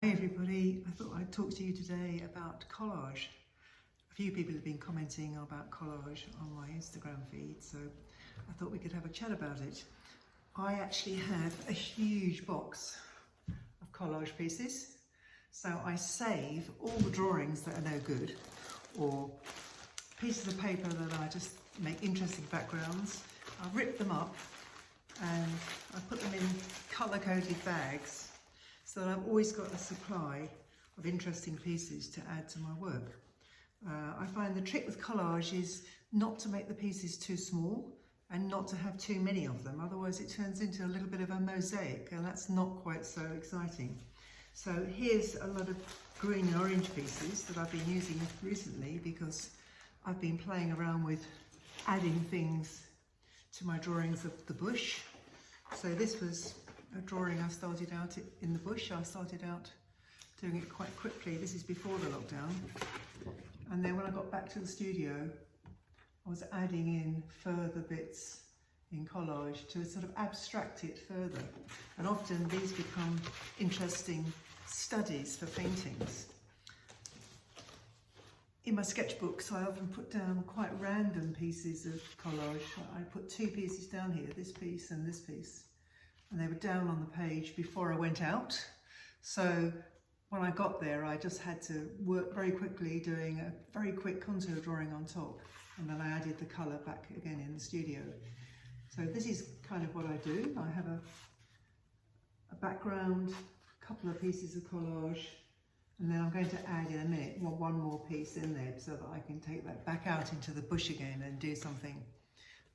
Hi everybody, I thought I'd talk to you today about collage. A few people have been commenting about collage on my Instagram feed, so I thought we could have a chat about it. I actually have a huge box of collage pieces, so I save all the drawings that are no good, or pieces of paper that I just make interesting backgrounds. I rip them up and I put them in colour-coded bags, so that I've always got a supply of interesting pieces to add to my work. I find the trick with collage is not to make the pieces too small and not to have too many of them, otherwise it turns into a little bit of a mosaic, and that's not quite so exciting. So here's a lot of green and orange pieces that I've been using recently because I've been playing around with adding things to my drawings of the bush. So this was a drawing I started out in the bush. I started out doing it quite quickly. This is before the lockdown. And then when I got back to the studio, I was adding in further bits in collage to sort of abstract it further. And often these become interesting studies for paintings. In my sketchbooks, I often put down quite random pieces of collage. I put two pieces down here, this piece and this piece. And they were down on the page before I went out. So when I got there, I just had to work very quickly doing a very quick contour drawing on top. And then I added the colour back again in the studio. So this is kind of what I do. I have a background, a couple of pieces of collage, and then I'm going to add in a minute one more piece in there so that I can take that back out into the bush again and do something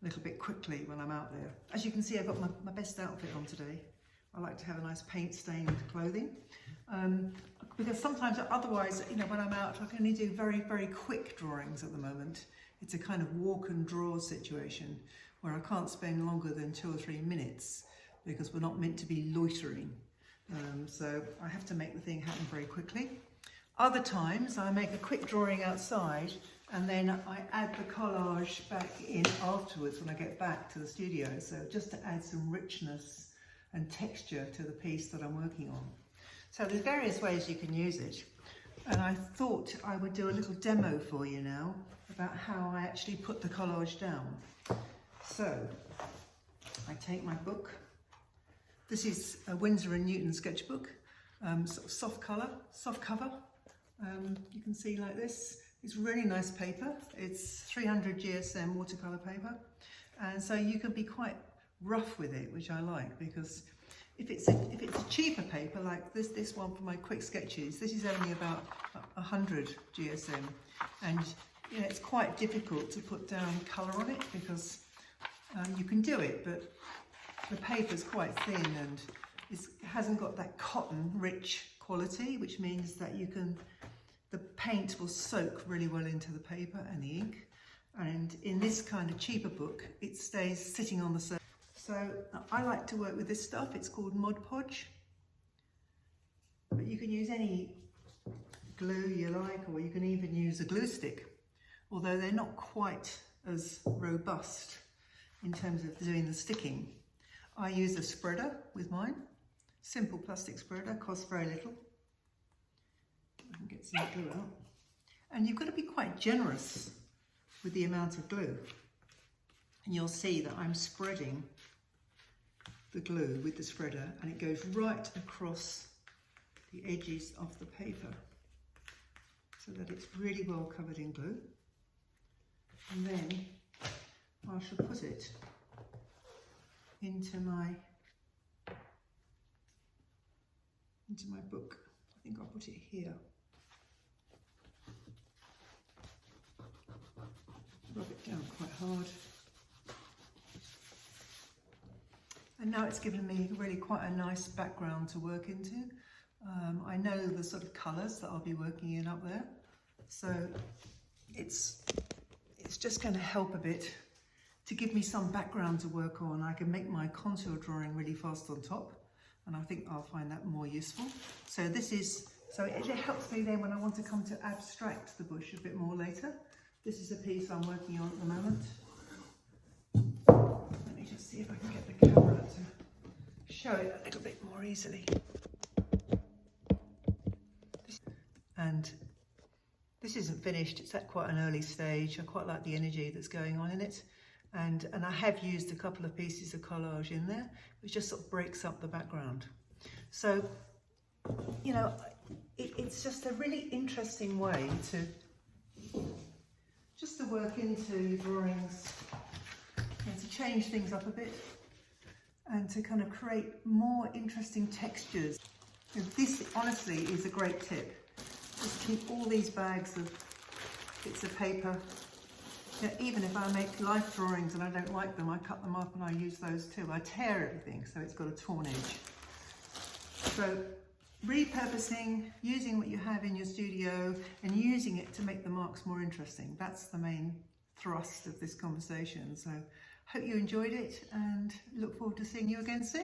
a little bit quickly when I'm out there. As you can see, I've got my best outfit on today. I like to have a nice paint stained clothing because sometimes otherwise, you know, when I'm out, I can only do very, very quick drawings at the moment. It's a kind of walk and draw situation where I can't spend longer than 2 or 3 minutes because we're not meant to be loitering. So I have to make the thing happen very quickly. Other times I make a quick drawing outside and then I add the collage back in afterwards when I get back to the studio. So just to add some richness and texture to the piece that I'm working on. So there's various ways you can use it. And I thought I would do a little demo for you now about how I actually put the collage down. So I take my book. This is a Winsor & Newton sketchbook, sort of soft cover. You can see like this. It's really nice paper. It's 300 GSM watercolor paper, and so you can be quite rough with it, which I like, because if it's a cheaper paper like this one for my quick sketches, this is only about 100 GSM, and you know, it's quite difficult to put down color on it because you can do it, but the paper's quite thin and it hasn't got that cotton rich quality, which means that the paint will soak really well into the paper and the ink. And in this kind of cheaper book, it stays sitting on the surface. So I like to work with this stuff. It's called Mod Podge. But you can use any glue you like, or you can even use a glue stick, although they're not quite as robust in terms of doing the sticking. I use a spreader with mine, simple plastic spreader, costs very little. I can get some glue out. And you've got to be quite generous with the amount of glue. And you'll see that I'm spreading the glue with the spreader and it goes right across the edges of the paper so that it's really well covered in glue. And then I shall put it into my book. I think I'll put it here. Rub it down quite hard. And now it's given me really quite a nice background to work into. I know the sort of colours that I'll be working in up there. So it's just going to help a bit to give me some background to work on. I can make my contour drawing really fast on top, and I think I'll find that more useful. So it helps me then when I want to come to abstract the bush a bit more later. This is a piece I'm working on at the moment. Let me just see if I can get the camera to show it a little bit more easily. And this isn't finished, it's at quite an early stage. I quite like the energy that's going on in it. And I have used a couple of pieces of collage in there, which just sort of breaks up the background. So, you know, it's just a really interesting way to work into your drawings and to change things up a bit and to kind of create more interesting textures. And this honestly is a great tip. Just keep all these bags of bits of paper. You know, even if I make life drawings and I don't like them, I cut them up and I use those too. I tear everything so it's got a torn edge. So repurposing, using what you have in your studio and using it to make the marks more interesting. That's the main thrust of this conversation. So hope you enjoyed it and look forward to seeing you again soon.